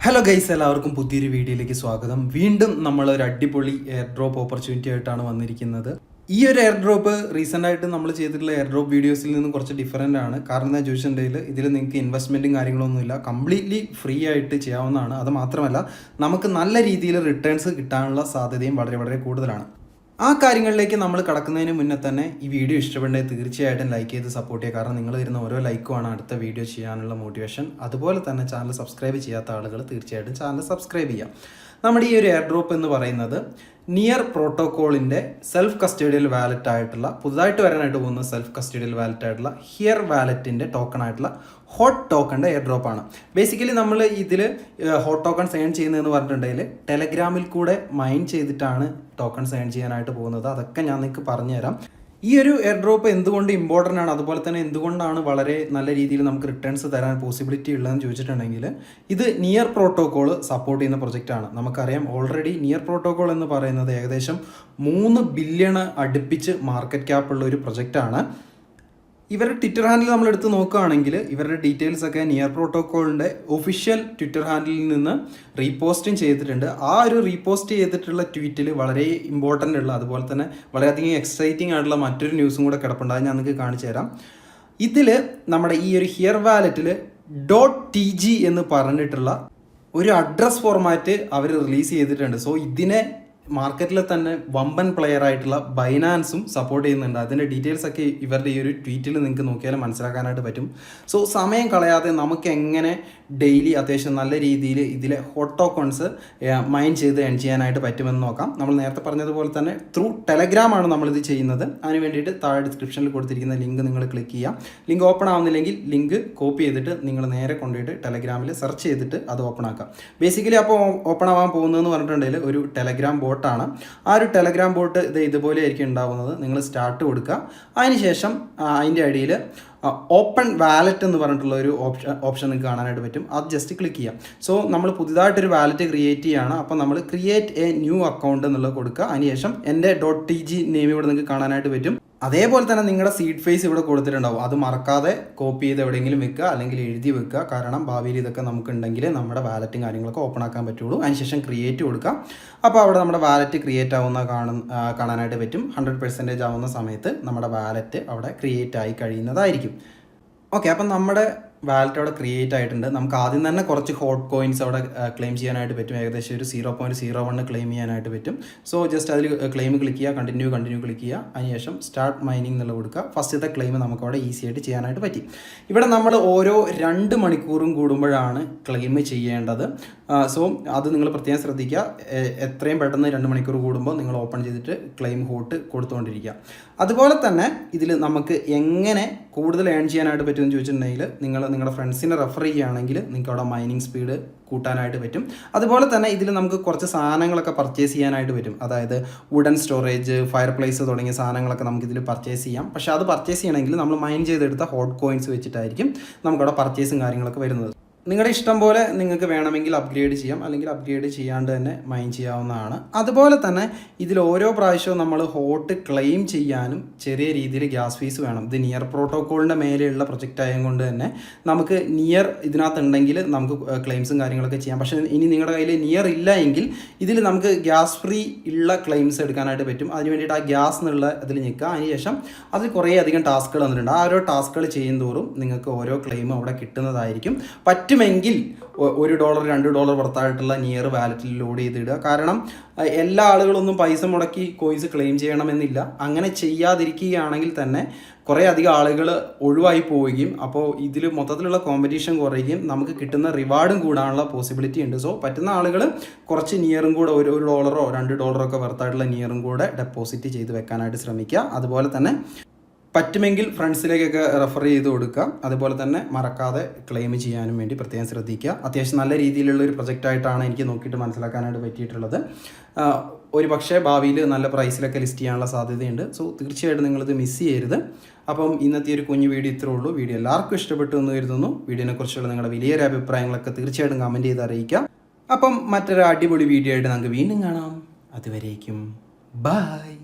Hello guys, എല്ലാവർക്കും പുതിയൊരു വീഡിയോയിലേക്ക് സ്വാഗതം. വീണ്ടും നമ്മൾ ഒരു അടിപൊളി എയർ ഡ്രോപ്പ് ഓപ്പർച്യൂണിറ്റി ആയിട്ടാണ് വന്നിരിക്കുന്നത്. ഈ ഒരു എയർ ഡ്രോപ്പ് റീസെൻ്റ് ആയിട്ട് നമ്മൾ ചെയ്തിട്ടുള്ള എയർ ഡ്രോപ്പ് വീഡിയോസിൽ നിന്നും കുറച്ച് ഡിഫറൻ്റ് ആണ്. കാരണം എന്താ ചോദിച്ചിട്ടുണ്ടെങ്കിൽ ഇതിൽ നിങ്ങൾക്ക് ഇൻവെസ്റ്റ്മെൻറ്റും കാര്യങ്ങളൊന്നുമില്ല, കംപ്ലീറ്റ്ലി ഫ്രീ ആയിട്ട് ചെയ്യാവുന്നതാണ്. അത് മാത്രമല്ല നമുക്ക് നല്ല രീതിയിൽ റിട്ടേൺസ് കിട്ടാനുള്ള സാധ്യതയും വളരെ വളരെ കൂടുതലാണ്. ആ കാര്യങ്ങളിലേക്ക് നമ്മൾ കടക്കുന്നതിന് മുന്നേ തന്നെ ഈ വീഡിയോ ഇഷ്ടപ്പെട്ടെങ്കിൽ തീർച്ചയായിട്ടും ലൈക്ക് ചെയ്ത് സപ്പോർട്ട് ചെയ്യുക. കാരണം നിങ്ങൾ തരുന്ന ഓരോ ലൈക്കുമാണ് അടുത്ത വീഡിയോ ചെയ്യാനുള്ള മോട്ടിവേഷൻ. അതുപോലെ തന്നെ ചാനൽ സബ്സ്ക്രൈബ് ചെയ്യാത്ത ആളുകൾ തീർച്ചയായിട്ടും ചാനൽ സബ്സ്ക്രൈബ് ചെയ്യാം. നമ്മുടെ ഈ ഒരു എയർ ഡ്രോപ്പ് എന്ന് പറയുന്നത് നിയർ പ്രോട്ടോക്കോളിൻ്റെ സെൽഫ് കസ്റ്റഡിയൽ വാലറ്റ് ആയിട്ടുള്ള, പുതുതായിട്ട് വരാനായിട്ട് പോകുന്ന സെൽഫ് കസ്റ്റഡിയൽ വാലറ്റ് ആയിട്ടുള്ള ഹിയർ വാലറ്റിൻ്റെ ടോക്കൺ ആയിട്ടുള്ള ഹോട്ട് ടോക്കണിൻ്റെ എയർ ഡ്രോപ്പാണ്. ബേസിക്കലി നമ്മൾ ഇതിൽ ഹോട്ട് ടോക്കൺസ് ഏൺ ചെയ്യുന്നതെന്ന് പറഞ്ഞിട്ടുണ്ടെങ്കിൽ ടെലഗ്രാമിൽ കൂടെ മൈൻ ചെയ്തിട്ടാണ് ടോക്കൺസ് ഏൺ ചെയ്യാനായിട്ട് പോകുന്നത്. അതൊക്കെ ഞാൻ നിങ്ങൾക്ക് പറഞ്ഞുതരാം. ഈ ഒരു എയർ ഡ്രോപ്പ് എന്തുകൊണ്ട് ഇമ്പോർട്ടൻ്റ് ആണ്, അതുപോലെ തന്നെ എന്തുകൊണ്ടാണ് വളരെ നല്ല രീതിയിൽ നമുക്ക് റിട്ടേൺസ് തരാൻ പോസിബിലിറ്റി ഉള്ളതെന്ന് ചോദിച്ചിട്ടുണ്ടെങ്കിൽ, ഇത് നിയർ പ്രോട്ടോക്കോൾ സപ്പോർട്ട് ചെയ്യുന്ന പ്രൊജക്റ്റാണ്. നമുക്കറിയാം ഓൾറെഡി നിയർ പ്രോട്ടോക്കോൾ എന്ന് പറയുന്നത് ഏകദേശം 3 ബില്യൺ അടുപ്പിച്ച് മാർക്കറ്റ് ക്യാപ്പ് ഉള്ള ഒരു പ്രൊജക്റ്റാണ്. ഇവരുടെ ട്വിറ്റർ ഹാൻഡിൽ നമ്മൾ എടുത്ത് നോക്കുകയാണെങ്കിൽ ഇവരുടെ ഡീറ്റെയിൽസ് ഒക്കെ നിയർ പ്രോട്ടോക്കോളിൻ്റെ ഒഫീഷ്യൽ ട്വിറ്റർ ഹാൻഡിലിൽ നിന്ന് റീപോസ്റ്റും ചെയ്തിട്ടുണ്ട്. ആ ഒരു റീപോസ്റ്റ് ചെയ്തിട്ടുള്ള ട്വീറ്റിൽ വളരെ ഇമ്പോർട്ടൻ്റ് ഉള്ള, അതുപോലെ തന്നെ വളരെയധികം എക്സൈറ്റിംഗ് ആയിട്ടുള്ള മറ്റൊരു ന്യൂസും കൂടെ കിടപ്പുണ്ട്. അത് ഞാൻ നിങ്ങൾക്ക് കാണിച്ചു തരാം. ഇതിൽ നമ്മുടെ ഈ ഒരു ഹിയർ വാലറ്റിൽ .tg എന്ന് പറഞ്ഞിട്ടുള്ള ഒരു അഡ്രസ് ഫോർമാറ്റ് അവർ റിലീസ് ചെയ്തിട്ടുണ്ട്. സോ ഇതിനെ മാർക്കറ്റിൽ തന്നെ വമ്പൻ പ്ലെയർ ആയിട്ടുള്ള ബൈനാൻസും സപ്പോർട്ട് ചെയ്യുന്നുണ്ട്. അതിൻ്റെ ഡീറ്റെയിൽസ് ഒക്കെ ഇവരുടെ ഈ ഒരു ട്വീറ്റിൽ നിങ്ങൾക്ക് നോക്കിയാൽ മനസ്സിലാക്കാനായിട്ട് പറ്റും. സോ സമയം കളയാതെ നമുക്ക് എങ്ങനെ ഡെയിലി അത്യാവശ്യം നല്ല രീതിയിൽ ഇതിലെ ഹോട്ട് ടോക്കൺസ് മൈൻ ചെയ്ത് എൺ ചെയ്യാനായിട്ട് പറ്റുമെന്ന് നോക്കാം. നമ്മൾ നേരത്തെ പറഞ്ഞതുപോലെ തന്നെ ത്രൂ ടെലഗ്രാമാണ് നമ്മളിത് ചെയ്യുന്നത്. അതിന് വേണ്ടിയിട്ട് താഴെ ഡിസ്ക്രിപ്ഷനിൽ കൊടുത്തിരിക്കുന്ന ലിങ്ക് നിങ്ങൾ ക്ലിക്ക് ചെയ്യാം. ലിങ്ക് ഓപ്പൺ ആവുന്നില്ലെങ്കിൽ ലിങ്ക് കോപ്പി ചെയ്തിട്ട് നിങ്ങൾ നേരെ കൊണ്ടുപോയിട്ട് ടെലഗ്രാമിൽ സെർച്ച് ചെയ്തിട്ട് അത് ഓപ്പൺ ആക്കാം. ബേസിക്കലി അപ്പോൾ ഓപ്പൺ ആവാൻ പോകുന്നതെന്ന് പറഞ്ഞിട്ടുണ്ടെങ്കിൽ ഒരു ടെലഗ്രാം ബോട്ടാണ്. ആ ഒരു ടെലഗ്രാം ബോട്ട് ഇതുപോലെ ആയിരിക്കും ഉണ്ടാവുന്നത്. നിങ്ങൾ സ്റ്റാർട്ട് കൊടുക്കുക. അതിനുശേഷം അതിൻ്റെ അടിയിൽ ഓപ്പൺ വാലറ്റ് എന്ന് പറഞ്ഞിട്ടുള്ള ഒരു ഓപ്ഷൻ നിങ്ങൾക്ക് കാണാനായിട്ട് പറ്റും. അത് ജസ്റ്റ് ക്ലിക്ക് ചെയ്യാം. സോ നമ്മൾ പുതിയതായിട്ടൊരു വാലറ്റ് ക്രിയേറ്റ് ചെയ്യുകയാണ്. അപ്പോൾ നമ്മൾ ക്രിയേറ്റ് എ ന്യൂ അക്കൗണ്ട് എന്നുള്ളത് കൊടുക്കുക. അതിനുശേഷം എൻ്റെ .tg നെയിം ഇവിടെ നിങ്ങൾക്ക് കാണാനായിട്ട് പറ്റും. അതേപോലെ തന്നെ നിങ്ങളുടെ സീഡ് ഫേസ് ഇവിടെ കൊടുത്തിട്ടുണ്ടാവും. അത് മറക്കാതെ കോപ്പി ചെയ്ത് എവിടെയെങ്കിലും വെക്കുക, അല്ലെങ്കിൽ എഴുതി വെക്കുക. കാരണം ഭാവിയിൽ ഇതൊക്കെ നമുക്കുണ്ടെങ്കിൽ നമ്മുടെ വാലറ്റും കാര്യങ്ങളൊക്കെ ഓപ്പൺ ആക്കാൻ പറ്റുള്ളൂ. അതിനുശേഷം ക്രിയേറ്റ് കൊടുക്കുക. അപ്പോൾ അവിടെ നമ്മുടെ വാലറ്റ് ക്രിയേറ്റ് ആവുന്ന കാണാനായിട്ട് പറ്റും. 100% ആവുന്ന സമയത്ത് നമ്മുടെ വാലറ്റ് അവിടെ ക്രിയേറ്റ് ആയി കഴിയുന്നതായിരിക്കും. ഓക്കെ, അപ്പം നമ്മുടെ വാലറ്റ് അവിടെ ക്രിയേറ്റ് ആയിട്ടുണ്ട്. നമുക്ക് ആദ്യം തന്നെ കുറച്ച് ഹോട്ട് കോയിൻസ് അവിടെ ക്ലെയിം ചെയ്യാനായിട്ട് പറ്റും. ഏകദേശം ഒരു 0.01 ക്ലെയിം ചെയ്യാനായിട്ട് പറ്റും. സോ ജസ്റ്റ് അതിൽ ക്ലെയിം ക്ലിക്ക് ചെയ്യുക, കണ്ടിന്യൂ ക്ലിക്ക് ചെയ്യുക. അതിനുശേഷം സ്റ്റാർട്ട് മൈനിങ് എന്നുള്ള കൊടുക്കുക. ഫസ്റ്റത്തെ ക്ലെയിം നമുക്ക് അവിടെ ഈസി ആയിട്ട് ചെയ്യാനായിട്ട് പറ്റി. ഇവിടെ നമ്മൾ ഓരോ 2 മണിക്കൂറും കൂടുമ്പോഴാണ് ക്ലെയിം ചെയ്യേണ്ടത്. സോ അത് നിങ്ങൾ പ്രത്യേകം ശ്രദ്ധിക്കുക. എത്രയും പെട്ടെന്ന് 2 മണിക്കൂർ കൂടുമ്പോൾ നിങ്ങൾ ഓപ്പൺ ചെയ്തിട്ട് ക്ലെയിം ഹോട്ട് കൊടുത്തുകൊണ്ടിരിക്കുക. അതുപോലെ തന്നെ ഇതിൽ നമുക്ക് എങ്ങനെ കൂടുതൽ ഏൺ ചെയ്യാനായിട്ട് പറ്റുമെന്ന് ചോദിച്ചിട്ടുണ്ടെങ്കിൽ, നിങ്ങളുടെ ഫ്രണ്ട്സിനെ റെഫർ ചെയ്യുകയാണെങ്കിൽ നിങ്ങൾക്ക് അവിടെ മൈനിങ് സ്പീഡ് കൂട്ടാനായിട്ട് പറ്റും. അതുപോലെ തന്നെ ഇതിൽ നമുക്ക് കുറച്ച് സാധനങ്ങളൊക്കെ പർച്ചേസ് ചെയ്യാനായിട്ട് പറ്റും. അതായത് വുഡൻ സ്റ്റോറേജ്, ഫയർ പ്ലേസ് തുടങ്ങിയ സാധനങ്ങളൊക്കെ നമുക്കിതിൽ പർച്ചേസ് ചെയ്യാം. പക്ഷേ അത് പർച്ചേസ് ചെയ്യണമെങ്കിൽ നമ്മൾ മൈൻ ചെയ്തെടുത്ത ഹോട്ട് കോയിൻസ് വെച്ചിട്ടായിരിക്കും നമുക്കവിടെ പർച്ചേസും കാര്യങ്ങളൊക്കെ വരുന്നത്. നിങ്ങളുടെ ഇഷ്ടം പോലെ നിങ്ങൾക്ക് വേണമെങ്കിൽ അപ്ഗ്രേഡ് ചെയ്യാം, അല്ലെങ്കിൽ അപ്ഗ്രേഡ് ചെയ്യാണ്ട് തന്നെ മൈൻ ചെയ്യാവുന്നതാണ്. അതുപോലെ തന്നെ ഇതിൽ ഓരോ പ്രാവശ്യവും നമ്മൾ ഹോട്ട് ക്ലെയിം ചെയ്യാനും ചെറിയ രീതിയിൽ ഗ്യാസ് ഫീസ് വേണം. ഇത് നിയർ പ്രോട്ടോക്കോളിൻ്റെ മേലെയുള്ള പ്രൊജക്റ്റ് ആയതുകൊണ്ട് തന്നെ നമുക്ക് നിയർ ഇതിനകത്തുണ്ടെങ്കിൽ നമുക്ക് ക്ലെയിംസും കാര്യങ്ങളൊക്കെ ചെയ്യാം. പക്ഷേ ഇനി നിങ്ങളുടെ കയ്യിൽ നിയർ ഇല്ല എങ്കിൽ ഇതിൽ നമുക്ക് ഗ്യാസ് ഫ്രീ ഉള്ള ക്ലെയിംസ് എടുക്കാനായിട്ട് പറ്റും. അതിന് വേണ്ടിയിട്ട് ആ ഗ്യാസ് എന്നുള്ള അതിൽ നിൽക്കുക. അതിനുശേഷം അതിൽ കുറേ അധികം ടാസ്കുകൾ വന്നിട്ടുണ്ട്. ആ ഓരോ ടാസ്കുകൾ ചെയ്യുന്തോറും നിങ്ങൾക്ക് ഓരോ ക്ലെയിമും അവിടെ കിട്ടുന്നതായിരിക്കും. പറ്റുമെങ്കിൽ $1 $2 പുറത്തായിട്ടുള്ള നിയർ വാലറ്റിൽ ലോഡ് ചെയ്തിടുക. കാരണം എല്ലാ ആളുകളൊന്നും പൈസ മുടക്കി കോയിൻസ് ക്ലെയിം ചെയ്യണമെന്നില്ല. അങ്ങനെ ചെയ്യാതിരിക്കുകയാണെങ്കിൽ തന്നെ കുറേ അധികം ആളുകൾ ഒഴിവായി പോവുകയും അപ്പോൾ ഇതിൽ മൊത്തത്തിലുള്ള കോമ്പറ്റീഷൻ കുറയുകയും നമുക്ക് കിട്ടുന്ന റിവാർഡും കൂടാനുള്ള പോസിബിലിറ്റി ഉണ്ട്. സോ പറ്റുന്ന ആളുകൾ കുറച്ച് നിയറും കൂടെ $1 $2 ഒക്കെ പുറത്തായിട്ടുള്ള നിയറും കൂടെ ഡെപ്പോസിറ്റ് ചെയ്ത് വെക്കാനായിട്ട് ശ്രമിക്കുക. അതുപോലെ തന്നെ പറ്റുമെങ്കിൽ ഫ്രണ്ട്സിലേക്കൊക്കെ റെഫർ ചെയ്ത് കൊടുക്കുക. അതുപോലെ തന്നെ മറക്കാതെ ക്ലെയിം ചെയ്യാനും വേണ്ടി പ്രത്യേകം ശ്രദ്ധിക്കുക. അത്യാവശ്യം നല്ല രീതിയിലുള്ള ഒരു പ്രൊജക്റ്റായിട്ടാണ് എനിക്ക് നോക്കിയിട്ട് മനസ്സിലാക്കാനായിട്ട് പറ്റിയിട്ടുള്ളത്. ഒരു പക്ഷേ ഭാവിയിൽ നല്ല പ്രൈസിലൊക്കെ ലിസ്റ്റ് ചെയ്യാനുള്ള സാധ്യതയുണ്ട്. സോ തീർച്ചയായിട്ടും നിങ്ങളിത് മിസ് ചെയ്യരുത്. അപ്പം ഇന്നത്തെ ഒരു കുഞ്ഞു വീഡിയോ ഇത്രേ ഉള്ളൂ. വീഡിയോ എല്ലാവർക്കും ഇഷ്ടപ്പെട്ടു എന്ന് കരുതുന്നു. വീഡിയോനെക്കുറിച്ചുള്ള നിങ്ങളുടെ വലിയൊരു അഭിപ്രായങ്ങളൊക്കെ തീർച്ചയായിട്ടും കമൻറ്റ് ചെയ്ത് അറിയിക്കാം. അപ്പം മറ്റൊരു അടിപൊളി വീഡിയോ ആയിട്ട് നമുക്ക് വീണ്ടും കാണാം. അതുവരേക്കും ബൈ.